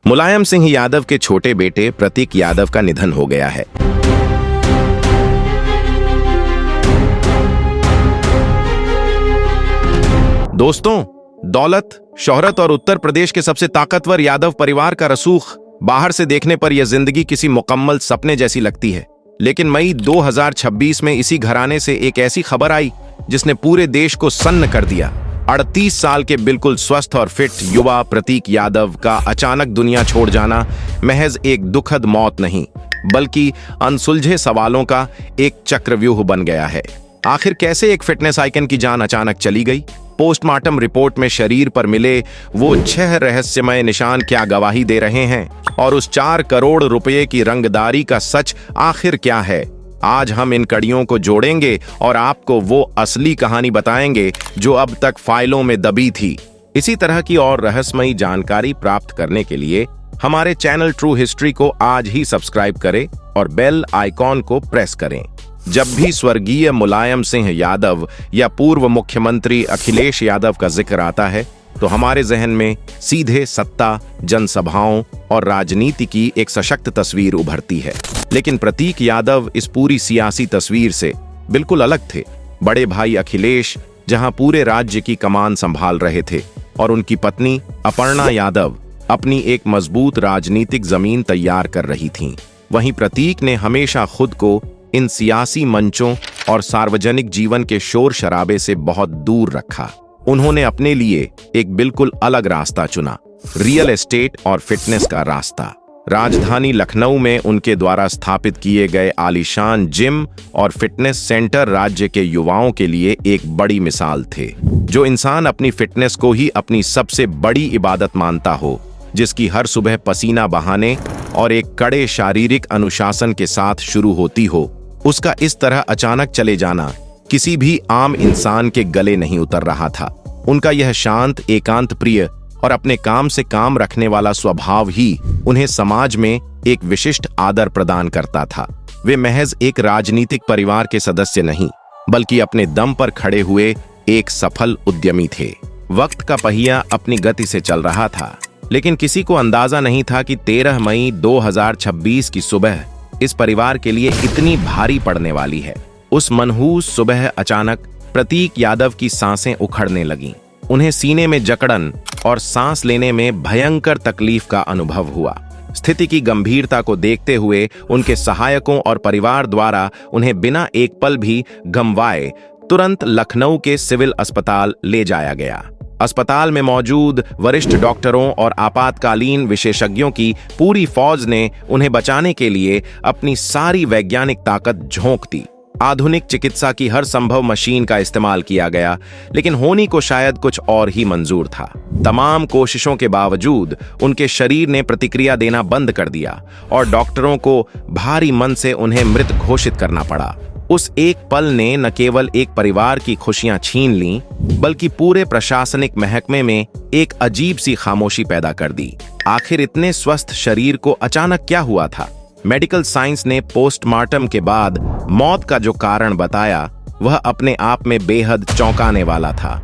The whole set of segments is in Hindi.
मुलायम सिंह यादव के छोटे बेटे प्रतीक यादव का निधन हो गया है। दोस्तों, दौलत, शोहरत और उत्तर प्रदेश के सबसे ताकतवर यादव परिवार का रसूख बाहर से देखने पर यह जिंदगी किसी मुकम्मल सपने जैसी लगती है। लेकिन मई 2026 में इसी घराने से एक ऐसी खबर आई जिसने पूरे देश को सन्न कर दिया। 38 साल के बिल्कुल स्वस्थ और फिट युवा प्रतीक यादव का अचानक दुनिया छोड़ जाना महज एक दुखद मौत नहीं, बल्कि अनसुलझे सवालों का एक चक्रव्यूह बन गया है। आखिर कैसे एक फिटनेस आइकन की जान अचानक चली गई? पोस्टमार्टम रिपोर्ट में शरीर पर मिले वो 6 रहस्यमय निशान क्या गवाही दे रहे हैं? और उस 4 करोड़ रुपए की रंगदारी का सच आखिर क्या है? आज हम इन कड़ियों को जोड़ेंगे और आपको वो असली कहानी बताएंगे जो अब तक फाइलों में दबी थी। इसी तरह की और रहस्यमयी जानकारी प्राप्त करने के लिए हमारे चैनल ट्रू हिस्ट्री को आज ही सब्सक्राइब करें और बेल आइकॉन को प्रेस करें। जब भी स्वर्गीय मुलायम सिंह यादव या पूर्व मुख्यमंत्री अखिलेश यादव का जिक्र आता है तो हमारे जहन में सीधे सत्ता, जनसभाओं और राजनीति की एक सशक्त तस्वीर उभरती है। लेकिन प्रतीक यादव इस पूरी सियासी तस्वीर से बिल्कुल अलग थे। बड़े भाई अखिलेश जहां पूरे राज्य की कमान संभाल रहे थे और उनकी पत्नी अपर्णा यादव अपनी एक मजबूत राजनीतिक जमीन तैयार कर रही थीं, वहीं प्रतीक ने हमेशा खुद को इन सियासी मंचों और सार्वजनिक जीवन के शोर शराबे से बहुत दूर रखा। उन्होंने अपने लिए एक बिल्कुल अलग रास्ता चुना, रियल एस्टेट और फिटनेस का रास्ता। राजधानी लखनऊ में उनके द्वारा स्थापित किए गए आलीशान जिम और फिटनेस सेंटर राज्य के युवाओं के लिए एक बड़ी मिसाल थे। जो इंसान अपनी फिटनेस को ही अपनी सबसे बड़ी इबादत मानता हो, जिसकी हर सुबह पसीना बहाने और एक कड़े शारीरिक अनुशासन के साथ शुरू होती हो, उसका इस तरह अचानक चले जाना किसी भी आम इंसान के गले नहीं उतर रहा था। उनका यह शांत, एकांत प्रिय और अपने काम से काम रखने वाला स्वभाव ही उन्हें समाज में एक विशिष्ट आदर प्रदान करता था। वे महज एक राजनीतिक परिवार के सदस्य नहीं, बल्कि अपने दम पर खड़े हुए एक सफल उद्यमी थे। वक्त का पहिया अपनी गति से चल रहा था, लेकिन किसी को अंदाजा नहीं था कि 13 मई 2026 की सुबह इस परिवार के लिए इतनी भारी पड़ने वाली है। उस मनहूस सुबह अचानक प्रतीक यादव की सांसें उखड़ने लगीं। उन्हें सीने में जकड़न और सांस लेने में भयंकर तकलीफ का अनुभव हुआ। स्थिति की गंभीरता को देखते हुए उनके सहायकों और परिवार द्वारा उन्हें बिना एक पल भी गंवाए तुरंत लखनऊ के सिविल अस्पताल ले जाया गया। अस्पताल में मौजूद वरिष्ठ डॉक्टरों और आपातकालीन विशेषज्ञों की पूरी फौज ने उन्हें बचाने के लिए अपनी सारी वैज्ञानिक ताकत झोंक दी। आधुनिक चिकित्सा की हर संभव मशीन का इस्तेमाल किया गया, लेकिन होनी को शायद कुछ और ही मंजूर था। तमाम कोशिशों के बावजूद उनके शरीर ने प्रतिक्रिया देना बंद कर दिया और डॉक्टरों को भारी मन से उन्हें मृत घोषित करना पड़ा। उस एक पल ने न केवल एक परिवार की खुशियां छीन लीं, बल्कि पूरे प्रशासनिक महकमे में एक अजीब सी खामोशी पैदा कर दी। आखिर इतने स्वस्थ शरीर को अचानक क्या हुआ था? मेडिकल साइंस ने पोस्टमार्टम के बाद मौत का जो कारण बताया, वह अपने आप में बेहद चौंकाने वाला था।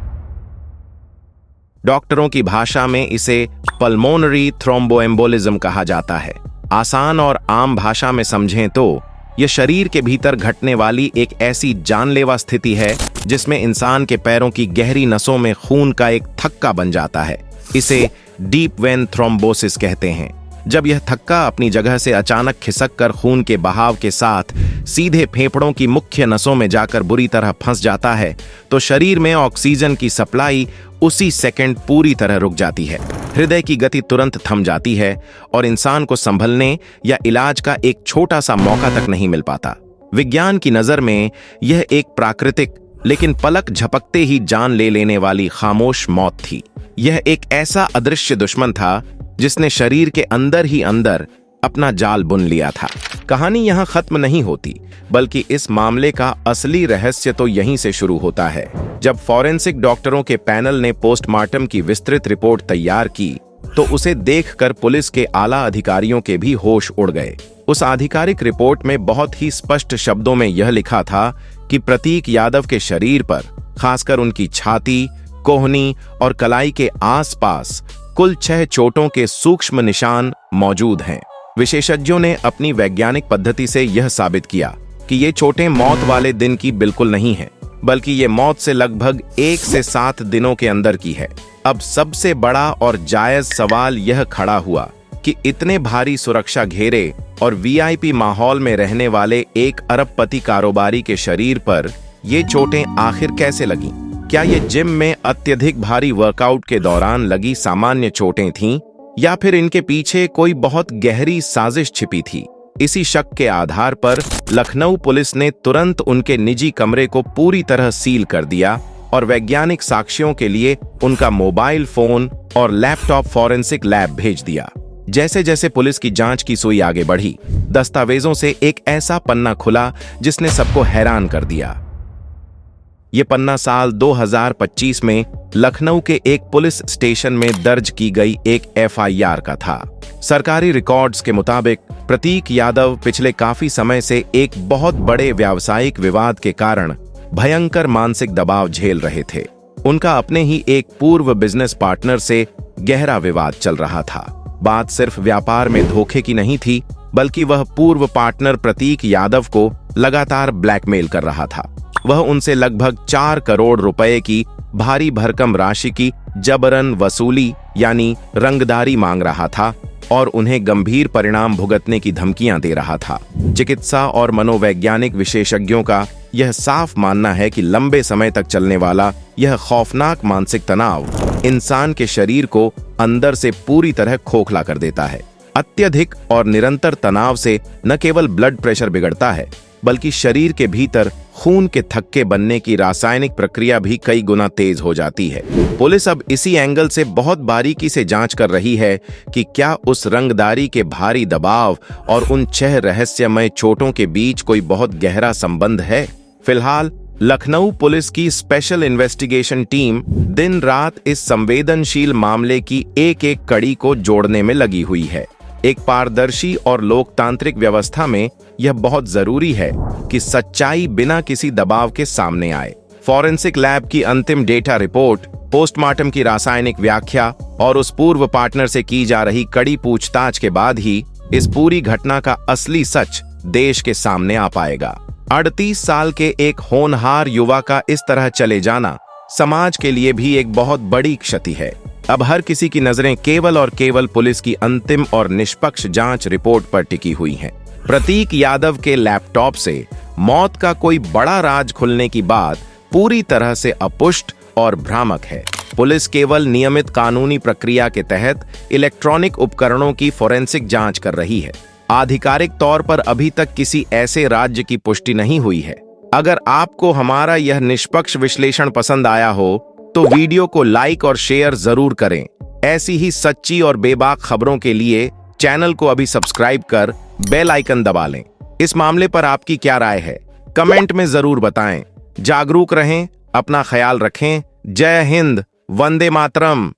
डॉक्टरों की भाषा में इसे पल्मोनरी थ्रोम्बोएम्बोलिज्म कहा जाता है। आसान और आम भाषा में समझें तो यह शरीर के भीतर घटने वाली एक ऐसी जानलेवा स्थिति है जिसमें इंसान के पैरों की गहरी नसों में खून का एक थक्का बन जाता है। इसे डीप वेन थ्रोम्बोसिस कहते हैं। जब यह थक्का अपनी जगह से अचानक खिसककर खून के बहाव के साथ सीधे फेफड़ों की मुख्य नसों में जाकर बुरी तरह फंस जाता है, तो शरीर में ऑक्सीजन की सप्लाई उसी सेकंड पूरी तरह रुक जाती है। हृदय की गति तुरंत थम जाती है और इंसान को संभलने या इलाज का एक छोटा सा मौका तक नहीं मिल पाता। विज्ञान की नजर में यह एक प्राकृतिक लेकिन पलक झपकते ही जान ले लेने वाली खामोश मौत थी। यह एक ऐसा अदृश्य दुश्मन था जिसने शरीर के अंदर ही अंदर अपना जाल बुन लिया था। कहानी यहाँ खत्म नहीं होती, बल्कि इस मामले का असली रहस्य तो यहीं से शुरू होता है। जब फॉरेंसिक डॉक्टरों के पैनल ने पोस्टमार्टम की विस्तृत रिपोर्ट तैयार की, तो उसे देखकर पुलिस के आला अधिकारियों के भी होश उड़ गए। उस आधिकारिक रिपोर्ट में बहुत ही स्पष्ट शब्दों में यह लिखा था कि प्रतीक यादव के शरीर पर, खासकर उनकी छाती, कोहनी और कलाई के आसपास कुल 6 चोटों के सूक्ष्म निशान मौजूद हैं। विशेषज्ञों ने अपनी वैज्ञानिक पद्धति से यह साबित किया कि ये चोटें मौत वाले दिन की बिल्कुल नहीं हैं, बल्कि ये मौत से लगभग 1 से 7 दिनों के अंदर की है। अब सबसे बड़ा और जायज सवाल यह खड़ा हुआ कि इतने भारी सुरक्षा घेरे और वीआईपी माहौल में रहने वाले 1 अरबपति कारोबारी के शरीर पर ये चोटें आखिर कैसे लगीं? क्या ये जिम में अत्यधिक भारी वर्कआउट के दौरान लगी सामान्य चोटें थीं, या फिर इनके पीछे कोई बहुत गहरी साजिश छिपी थी? इसी शक के आधार पर लखनऊ पुलिस ने तुरंत उनके निजी कमरे को पूरी तरह सील कर दिया और वैज्ञानिक साक्ष्यों के लिए उनका मोबाइल फोन और लैपटॉप फॉरेंसिक लैब भेज दिया। जैसे जैसे पुलिस की जांच की सुई आगे बढ़ी, दस्तावेजों से एक ऐसा पन्ना खुला जिसने सबको हैरान कर दिया। ये पन्ना साल 2025 में लखनऊ के एक पुलिस स्टेशन में दर्ज की गई एक एफआईआर का था। सरकारी रिकॉर्ड्स के मुताबिक प्रतीक यादव पिछले काफी समय से एक बहुत बड़े व्यावसायिक विवाद के कारण भयंकर मानसिक दबाव झेल रहे थे। उनका अपने ही एक पूर्व बिजनेस पार्टनर से गहरा विवाद चल रहा था। बात सिर्फ व्यापार में धोखे की नहीं थी, बल्कि वह पूर्व पार्टनर प्रतीक यादव को लगातार ब्लैकमेल कर रहा था। वह उनसे लगभग 4 करोड़ रुपए की भारी भरकम राशि की जबरन वसूली यानी रंगदारी मांग रहा था और उन्हें गंभीर परिणाम भुगतने की धमकियां दे रहा था। चिकित्सा और मनोवैज्ञानिक विशेषज्ञों का यह साफ मानना है कि लंबे समय तक चलने वाला यह खौफनाक मानसिक तनाव इंसान के शरीर को अंदर से पूरी तरह खोखला कर देता है। अत्यधिक और निरंतर तनाव से न केवल ब्लड प्रेशर बिगड़ता है, बल्कि शरीर के भीतर खून के थक्के बनने की रासायनिक प्रक्रिया भी कई गुना तेज हो जाती है। पुलिस अब इसी एंगल से बहुत बारीकी से जांच कर रही है कि क्या उस रंगदारी के भारी दबाव और उन 6 रहस्यमय चोटों के बीच कोई बहुत गहरा संबंध है। फिलहाल लखनऊ पुलिस की स्पेशल इन्वेस्टिगेशन टीम दिन रात इस संवेदनशील मामले की एक-एक कड़ी को जोड़ने में लगी हुई है। एक पारदर्शी और लोकतांत्रिक व्यवस्था में यह बहुत जरूरी है कि सच्चाई बिना किसी दबाव के सामने आए। फॉरेंसिक लैब की अंतिम डेटा रिपोर्ट, पोस्टमार्टम की रासायनिक व्याख्या और उस पूर्व पार्टनर से की जा रही कड़ी पूछताछ के बाद ही इस पूरी घटना का असली सच देश के सामने आ पाएगा। 38 साल के एक होनहार युवा का इस तरह चले जाना समाज के लिए भी एक बहुत बड़ी क्षति है। अब हर किसी की नजरें केवल और केवल पुलिस की अंतिम और निष्पक्ष जांच रिपोर्ट पर टिकी हुई हैं। प्रतीक यादव के लैपटॉप से मौत का कोई बड़ा राज खुलने की बात पूरी तरह से अपुष्ट और भ्रामक है। पुलिस केवल नियमित कानूनी प्रक्रिया के तहत इलेक्ट्रॉनिक उपकरणों की फोरेंसिक जांच कर रही है। आधिकारिक तौर पर अभी तक किसी ऐसे राज्य की पुष्टि नहीं हुई है। अगर आपको हमारा यह निष्पक्ष विश्लेषण पसंद आया हो तो वीडियो को लाइक और शेयर जरूर करें। ऐसी ही सच्ची और बेबाक खबरों के लिए चैनल को अभी सब्सक्राइब कर बेल आइकन दबा लें। इस मामले पर आपकी क्या राय है, कमेंट में जरूर बताएं। जागरूक रहें, अपना ख्याल रखें। जय हिंद, वंदे मातरम।